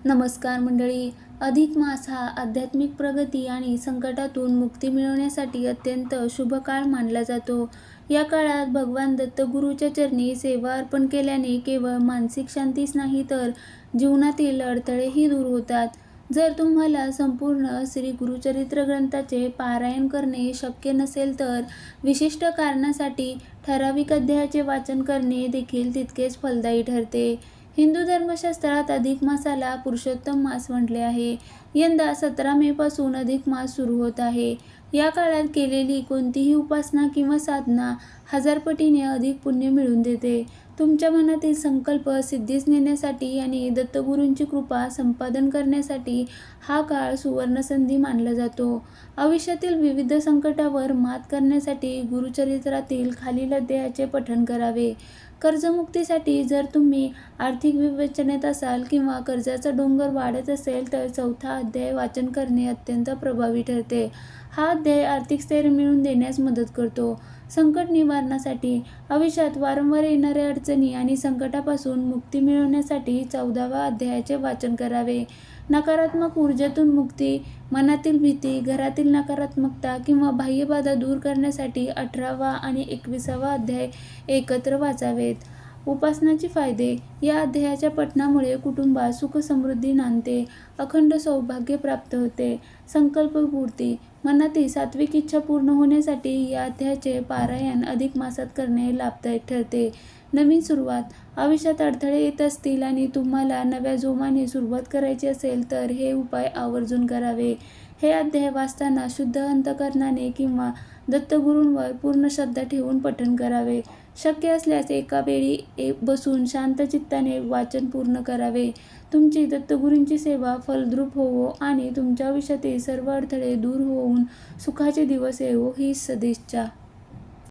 नमस्कार मंडळी. अधिक मास हा आध्यात्मिक प्रगती आणि संकटातून मुक्ती मिळवण्यासाठी अत्यंत शुभ काळ मानला जातो. या काळात भगवान दत्तगुरूच्या चरणी सेवा अर्पण केल्याने केवळ मानसिक शांतीच नाही तर जीवनातील अडथळेही दूर होतात. जर तुम्हाला संपूर्ण श्री गुरुचरित्र ग्रंथाचे पारायण करणे शक्य नसेल तर विशिष्ट कारणासाठी ठराविक अध्यायाचे वाचन करणे देखील तितकेच फलदायी ठरते. हिंदू धर्मशास्त्रात अधिक मासाला पुरुषोत्तम मास म्हटले आहे. यंदा 17 मे पासून अधिक मास सुरू होत आहे. या काळात केलेली कोणतीही उपासना किंवा साधना 1000 पटीने अधिक पुण्य मिळवून देते. तुमच्या मनातील संकल्प सिद्धीस नेण्यासाठी आणि दत्तगुरूंची कृपा संपादन करण्यासाठी हा काळ सुवर्णसंधी मानला जातो. आयुष्यातील विविध संकटावर मात करण्यासाठी गुरुचरित्रातील खालील अध्यायाचे पठण करावे. कर्जमुक्तीसाठी जर तुम्ही आर्थिक विवेचनेत असाल किंवा कर्जाचा डोंगर वाढत असेल तर चौथा अध्याय वाचन करणे अत्यंत प्रभावी ठरते. हा अध्याय आर्थिक स्थैर्य मिळवून देण्यास मदत करतो. संकट निवारणासाठी आयुष्यात वारंवार येणाऱ्या अडचणी आणि संकटापासून मुक्ती मिळवण्यासाठी 14व्या अध्यायाचे वाचन करावे. नकारात्मक ऊर्जेतून मुक्ती, मनातील भीती, घरातील नकारात्मकता किंवा बाह्य बाधा दूर करण्यासाठी 18वा आणि 21वा अध्याय एकत्र वाचावेत. उपासनाचे फायदे. या अध्यायाच्या पठणामुळे कुटुंबात सुख समृद्धी नांदते, अखंड सौभाग्य प्राप्त होते. संकल्पपूर्ती. मनातील सात्विक इच्छा पूर्ण होण्यासाठी या अध्यायाचे पारायण अधिक मासात करणे लाभदायक ठरते. नवीन सुरुवात. आयुष्यात अडथळे येत असतील आणि तुम्हाला नव्या जोमाने सुरुवात करायची असेल तर हे उपाय आवर्जून करावे. हे अध्याय वाचताना शुद्ध अंतःकरणाने किंवा दत्तगुरूंवर पूर्ण श्रद्धा ठेवून पठण करावे. शक्य असल्यास एका वेळी बसून शांत चित्ताने वाचन पूर्ण करावे. तुमची दत्तगुरूंची सेवा फलद्रूप होवो आणि तुमच्या आयुष्यातील सर्व अडथळे दूर होऊन सुखाचे दिवस येवो हीच सदिच्छा.